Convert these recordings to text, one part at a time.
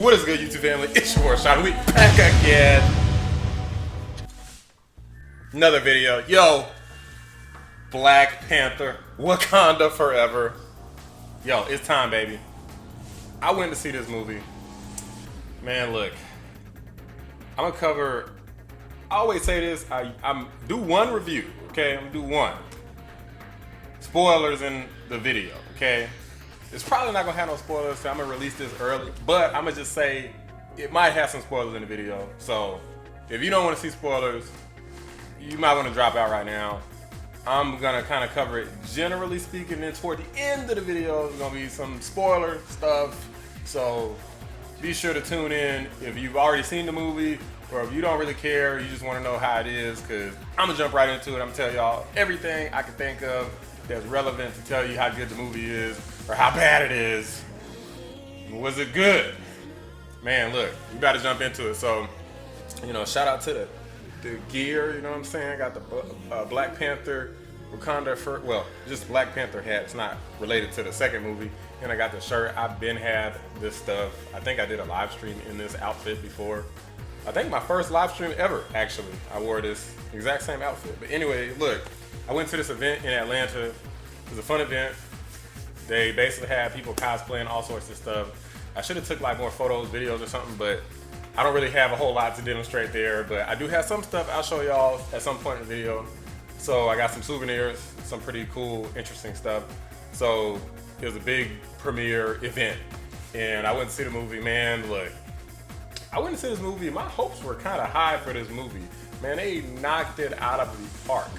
What is good, YouTube family? It's your boy Sean. We back again. Another video. Yo, Black Panther, Wakanda Forever. Yo, it's time, baby. I went to see this movie. Man, look. I'm gonna cover. I always say this. I'm do one review. Okay, I'm gonna do one. Spoilers in the video. Okay. It's probably not gonna have no spoilers, so I'm gonna release this early. But I'm gonna just say it might have some spoilers in the video. So if you don't want to see spoilers, you might want to drop out right now. I'm gonna kind of cover it generally speaking. Then toward the end of the video, there's gonna be some spoiler stuff. So be sure to tune in if you've already seen the movie, or if you don't really care, you just want to know how it is. Cause I'm gonna jump right into it. I'm gonna tell y'all everything I can think of that's relevant to tell you how good the movie is or how bad it is. Was it good? Man, look, we about to jump into it. So, you know, shout out to the gear, you know what I'm saying? I got the Black Panther, Wakanda well, just Black Panther hat. It's not related to the second movie. And I got the shirt. I've been had this stuff. I think I did a live stream in this outfit before. I think my first live stream ever, actually. I wore this exact same outfit. But anyway, look, I went to this event in Atlanta. It was a fun event. They basically had people cosplaying all sorts of stuff. I should have took like more photos, videos or something, but I don't really have a whole lot to demonstrate there. But I do have some stuff I'll show y'all at some point in the video. So I got some souvenirs, some pretty cool, interesting stuff. So it was a big premiere event. And I went to see the movie. Man, look, I went to see this movie. My hopes were kind of high for this movie. Man, they knocked it out of the park.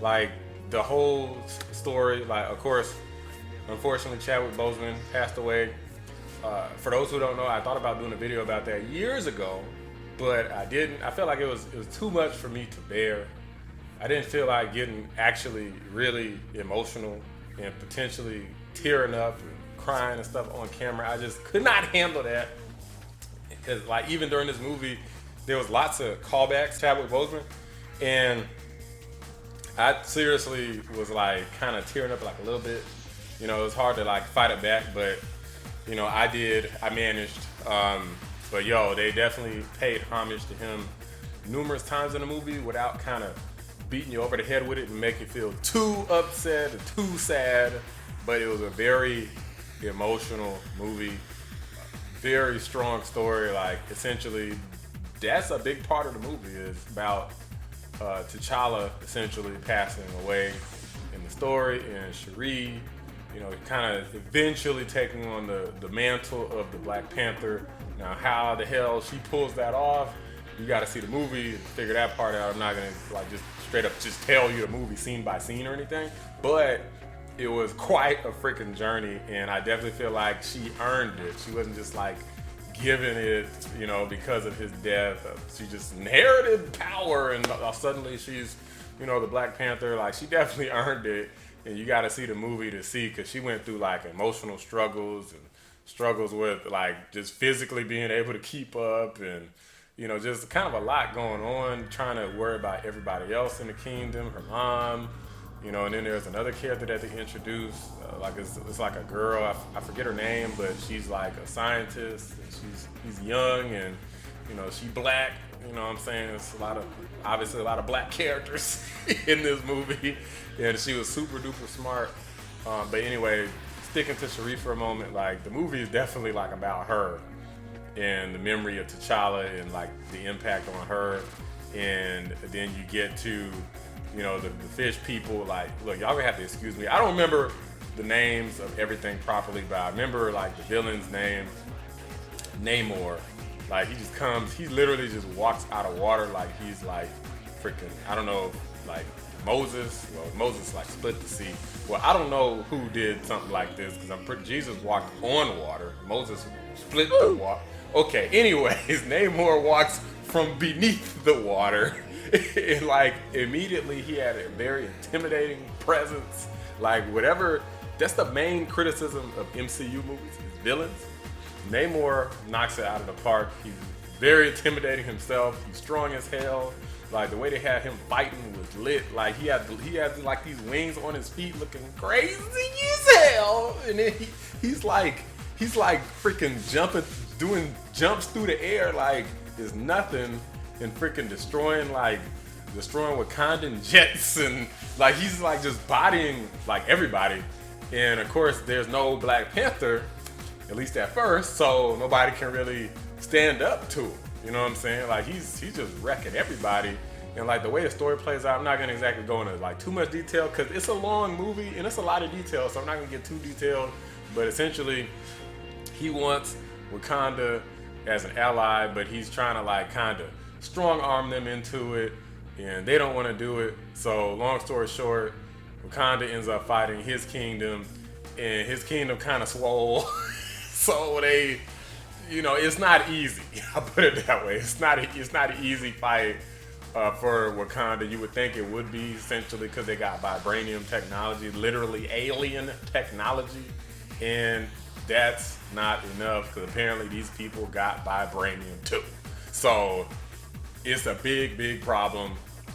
Like, the whole story, like, of course, unfortunately, Chadwick Boseman passed away. For those who don't know, I thought about doing a video about that years ago, but I didn't. I felt like it was too much for me to bear. I didn't feel like getting actually really emotional and potentially tearing up and crying and stuff on camera. I just could not handle that. Because, like, even during this movie, there was lots of callbacks, Chadwick Boseman, and I seriously was like kind of tearing up like a little bit. You know, it was hard to like fight it back, but you know, I managed. But yo, they definitely paid homage to him numerous times in the movie without kind of beating you over the head with it and make you feel too upset or too sad. But it was a very emotional movie, very strong story. Like, essentially, that's a big part of the movie, is about T'Challa essentially passing away in the story, and Shuri, you know, kind of eventually taking on the mantle of the Black Panther. Now, how the hell she pulls that off, you got to see the movie to figure that part out. I'm not gonna like just straight up just tell you the movie scene by scene or anything, but it was quite a freaking journey, and I definitely feel like she earned it. She wasn't just like given it, you know, because of his death. She just inherited power, and suddenly she's, you know, the Black Panther. Like, she definitely earned it, and you got to see the movie to see, because she went through like emotional struggles and struggles with like just physically being able to keep up, and you know, just kind of a lot going on, trying to worry about everybody else in the kingdom, her mom. You know, and then there's another character that they introduced, like it's like a girl, I forget her name, but she's like a scientist, and he's young, and you know, she black, you know what I'm saying? There's obviously a lot of black characters in this movie, and she was super duper smart. But anyway, sticking to Shuri for a moment, like, the movie is definitely like about her and the memory of T'Challa and like the impact on her, and then you get to, you know, the fish people. Like, look, y'all gonna have to excuse me. I don't remember the names of everything properly, but I remember like the villain's name, Namor. Like, he just comes, he literally just walks out of water like he's like freaking, I don't know, like Moses. Well, Moses like split the sea. Well, I don't know who did something like this, because I'm pretty, Jesus walked on water. Moses split the water. Okay, anyways, Namor walks from beneath the water. And like, immediately he had a very intimidating presence. Like, whatever, that's the main criticism of MCU movies, is villains. Namor knocks it out of the park. He's very intimidating himself. He's strong as hell. Like, the way they had him fighting was lit. Like, he had like these wings on his feet looking crazy as hell. And then he's like freaking doing jumps through the air like it's nothing, and freaking destroying Wakandan jets, and like he's like just bodying like everybody. And of course, there's no Black Panther, at least at first, so nobody can really stand up to him. You know what I'm saying? Like he's just wrecking everybody. And like the way the story plays out, I'm not gonna exactly go into like too much detail because it's a long movie and it's a lot of detail, so I'm not gonna get too detailed. But essentially, he wants Wakanda as an ally, but he's trying to like kind of strong arm them into it, and they don't want to do it. So long story short, Wakanda ends up fighting his kingdom, and his kingdom kind of swole. So they, you know, it's not easy. I'll put it that way. It's not an easy fight for Wakanda. You would think it would be, essentially, because they got vibranium technology, literally alien technology, and that's not enough because apparently these people got vibranium too. So it's a big problem.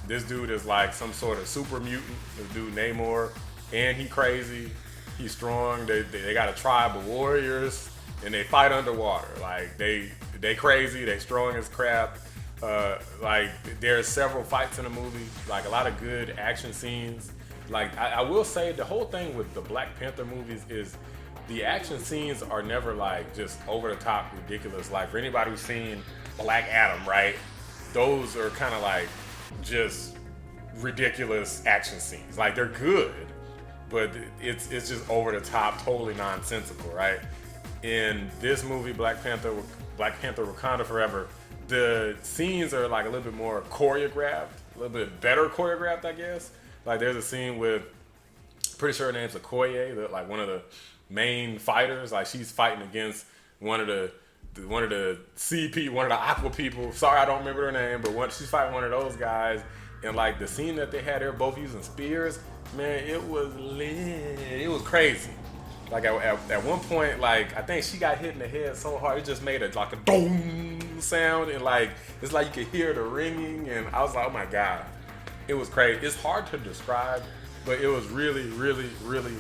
This dude is like some sort of super mutant, this dude Namor, and he crazy, he's strong. They got a tribe of warriors and they fight underwater. Like they crazy, they strong as crap. Like there's several fights in the movie, like a lot of good action scenes. Like I will say the whole thing with the Black Panther movies is the action scenes are never like just over the top ridiculous. Like for anybody who's seen Black Adam, right? Those are kind of like just ridiculous action scenes. Like they're good, but it's just over the top, totally nonsensical, right? In this movie, Black Panther Wakanda Forever, the scenes are like a little bit more choreographed, a little bit better choreographed, I guess. Like there's a scene with, pretty sure her name's Okoye, like one of the main fighters. Like she's fighting against one of the aqua people. Sorry, I don't remember her name, but she's fighting one of those guys. And like the scene that they had, they were both using spears. Man, it was lit. It was crazy. Like at one point, like I think she got hit in the head so hard it just made like a dong sound, and like it's like you could hear the ringing. And I was like, oh my god, it was crazy. It's hard to describe, but it was really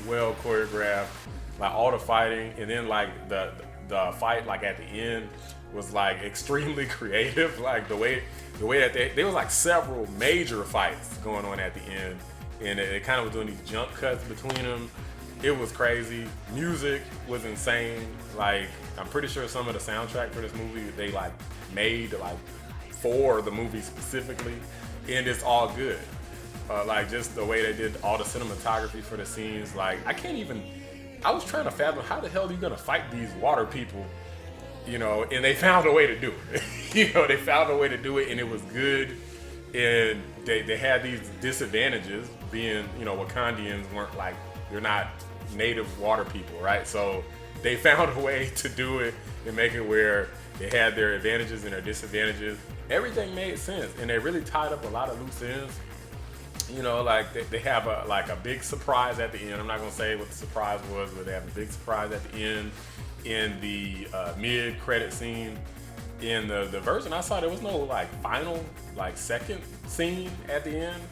well choreographed. Like all the fighting, and then like the fight like at the end was like extremely creative. Like the way that there was like several major fights going on at the end, and it kind of was doing these jump cuts between them. It was crazy. Music was insane. Like I'm pretty sure some of the soundtrack for this movie they like made like for the movie specifically, and it's all good. Like just the way they did all the cinematography for the scenes. Like I was trying to fathom how the hell are you gonna fight these water people, you know, and they found a way to do it. You know, they found a way to do it, and it was good. And they had these disadvantages being, you know, Wakandians weren't like, they're not native water people, right? So they found a way to do it and make it where they had their advantages and their disadvantages. Everything made sense, and they really tied up a lot of loose ends. You know, like they have a big surprise at the end. I'm not gonna say what the surprise was, but they have a big surprise at the end in the mid-credit scene. In the version I saw, there was no like final like second scene at the end,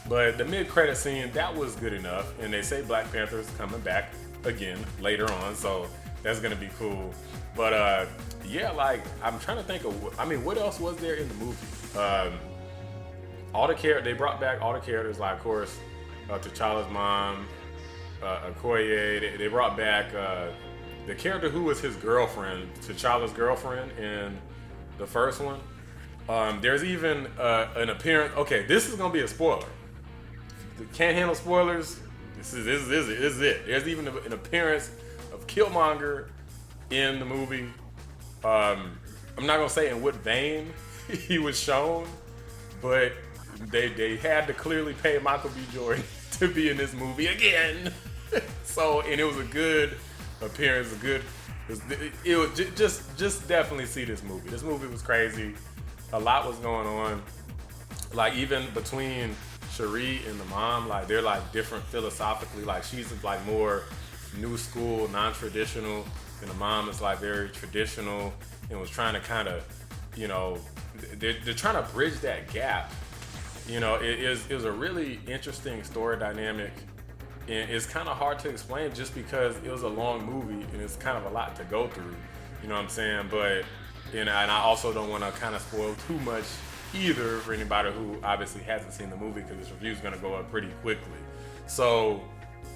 but the mid-credit scene, that was good enough. And they say Black Panther's coming back again later on, so that's gonna be cool. But yeah, like I'm trying to think of, what else was there in the movie? They brought back all the characters, like of course T'Challa's mom, Okoye. They brought back the character who was his girlfriend, T'Challa's girlfriend in the first one. There's even an appearance. Okay, this is gonna be a spoiler. If you can't handle spoilers, this is it. There's even an appearance of Killmonger in the movie. I'm not gonna say in what vein he was shown, but they had to clearly pay Michael B. Jordan to be in this movie again. So, and it was a good appearance, it was just definitely see this movie. This movie was crazy. A lot was going on. Like even between Cherie and the mom, like they're like different philosophically. Like she's like more new school, non-traditional, and the mom is like very traditional and was trying to kind of, you know, they're trying to bridge that gap. You know, it was a really interesting story dynamic, and it's kind of hard to explain just because it was a long movie and it's kind of a lot to go through. You know what I'm saying? But and I also don't want to kind of spoil too much either for anybody who obviously hasn't seen the movie, because this review is going to go up pretty quickly. So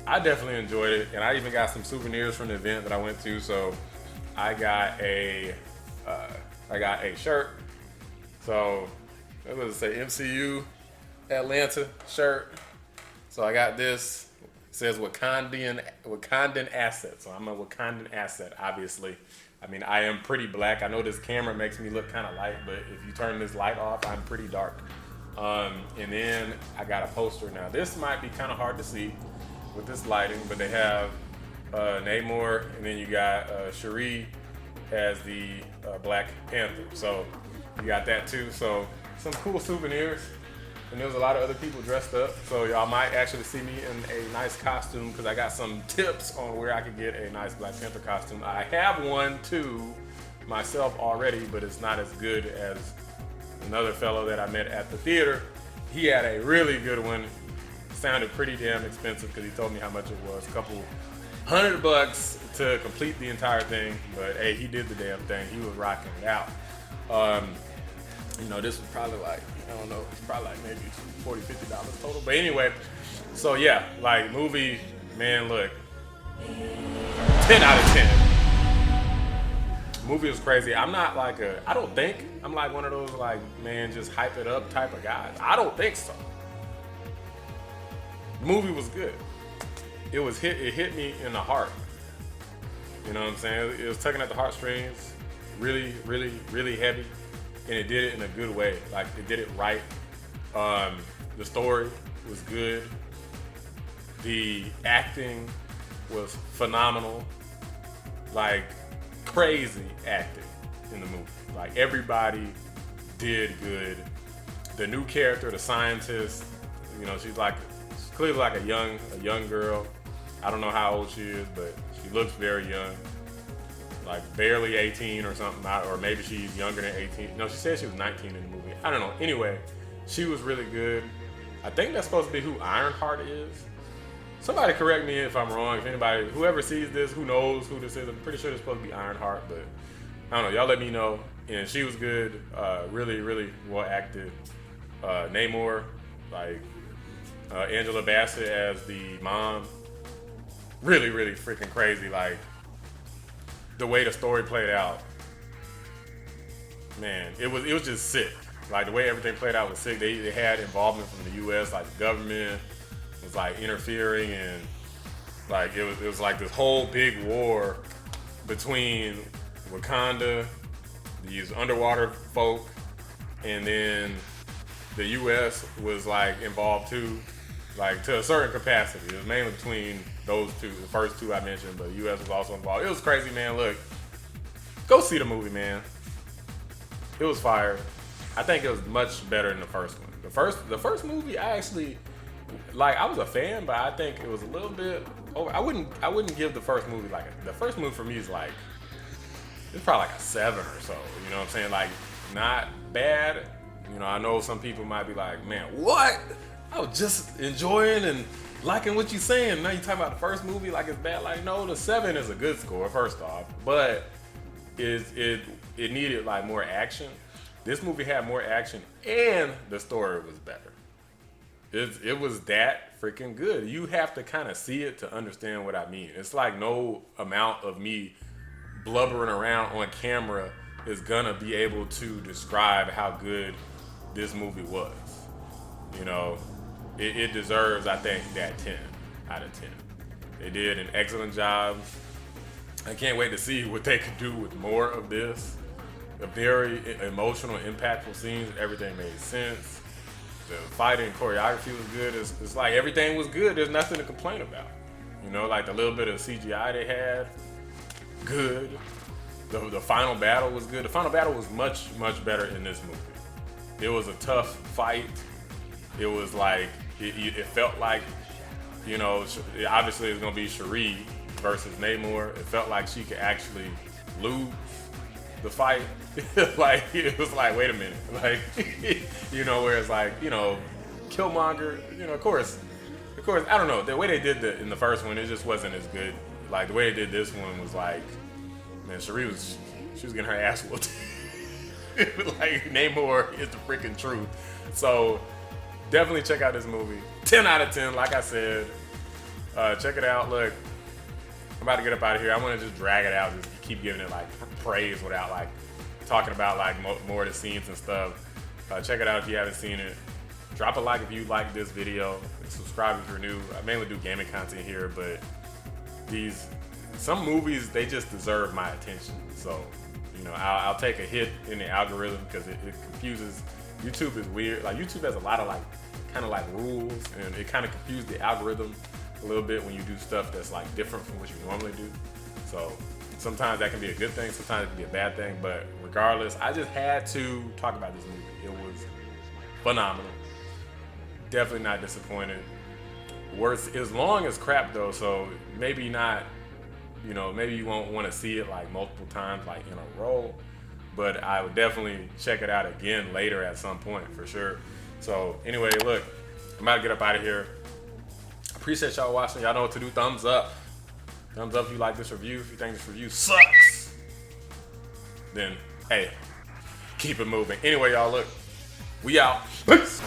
I definitely enjoyed it, and I even got some souvenirs from the event that I went to. So I got a shirt. So it was a MCU Atlanta shirt. So I got this. It says Wakandan asset. So I'm a Wakandan asset, obviously. I mean, I am pretty black. I know this camera makes me look kind of light, but if you turn this light off, I'm pretty dark. And then I got a poster. Now, this might be kind of hard to see with this lighting, but they have Namor, and then you got Shuri as the Black Panther. So you got that too. So some cool souvenirs. And there was a lot of other people dressed up. So y'all might actually see me in a nice costume, because I got some tips on where I could get a nice Black Panther costume. I have one too myself already, but it's not as good as another fellow that I met at the theater. He had a really good one. Sounded pretty damn expensive, because he told me how much it was. A couple $100 to complete the entire thing. But hey, he did the damn thing. He was rocking it out. You know, this was probably like, I don't know, it's probably like maybe $40, $50 total. But anyway, so yeah, like movie, man, look, 10 out of 10. Movie was crazy. I'm not like I don't think I'm like one of those like, man, just hype it up type of guys. I don't think so. The movie was good. It hit me in the heart. You know what I'm saying? It was tugging at the heartstrings, really, really, really heavy. And it did it in a good way. Like, it did it right. The story was good. The acting was phenomenal. Like, crazy acting in the movie. Like, everybody did good. The new character, the scientist, you know, she's clearly like a young girl. I don't know how old she is, but she looks very young. Like barely 18 or something, or maybe she's younger than 18. No, she said she was 19 in the movie. I don't know. Anyway, she was really good. I think that's supposed to be who Ironheart is. Somebody correct me if I'm wrong. If anybody, whoever sees this, who knows who this is, I'm pretty sure it's supposed to be Ironheart, but I don't know. Y'all let me know. And she was good. Really, really well acted. Namor, like Angela Bassett as the mom. Really, really freaking crazy. Like, the way the story played out, man, it was just sick. Like, the way everything played out was sick. They had involvement from the U.S., like the government was like interfering, and like it was like this whole big war between Wakanda, these underwater folk, and then the U.S. was like involved too, like to a certain capacity. It was mainly between those two, the first two I mentioned, but the U.S. was also involved. It was crazy, man. Look, go see the movie, man. It was fire. I think it was much better than the first one. The first movie, I actually, like, I was a fan, but I think it was a little bit over. I wouldn't give the first movie the first movie for me is like, it's probably like a 7 or so. You know what I'm saying? Like, not bad. You know, I know some people might be like, man, what? I was just enjoying and liking what you're saying. Now you talking about the first movie like it's bad. Like, no, the 7 is a good score, first off, but it needed like more action. This movie had more action, and the story was better. It was that freaking good. You have to kind of see it to understand what I mean. It's like no amount of me blubbering around on camera is gonna be able to describe how good this movie was. You know, it deserves, I think, that 10 out of 10. They did an excellent job. I can't wait to see what they could do with more of this. A very emotional, impactful scenes. Everything made sense. The fighting choreography was good. It's like everything was good. There's nothing to complain about. You know, like the little bit of CGI they had, good. The final battle was good. The final battle was much, much better in this movie. It was a tough fight. It was like, it felt like, you know, obviously it's going to be Shuri versus Namor. It felt like she could actually lose the fight. Like, it was like, wait a minute. Like, you know, where it's like, you know, Killmonger, you know, of course, I don't know. The way they did in the first one, it just wasn't as good. Like, the way they did this one was like, man, Shuri was she was getting her ass whooped. Like, Namor is the freaking truth. So definitely check out this movie. 10 out of 10, like I said. Check it out. Look, I'm about to get up out of here. I want to just drag it out, just keep giving it like praise without like talking about like more of the scenes and stuff. Check it out if you haven't seen it. Drop a like if you like this video. Subscribe if you're new. I mainly do gaming content here, but some movies, they just deserve my attention. So, you know, I'll take a hit in the algorithm because it confuses. YouTube is weird. Like, YouTube has a lot of like kind of like rules, and it kind of confuses the algorithm a little bit when you do stuff that's like different from what you normally do. So sometimes that can be a good thing, sometimes it can be a bad thing, but regardless, I just had to talk about this movie. It was phenomenal. Definitely not disappointed. Worth as long as crap though, so maybe not, you know, maybe you won't want to see it like multiple times like in a row, but I would definitely check it out again later at some point for sure. So anyway, look, I'm about to get up out of here. Appreciate y'all watching. Y'all know what to do. Thumbs up. Thumbs up if you like this review. If you think this review sucks, then hey, keep it moving. Anyway, y'all, look, we out. Peace.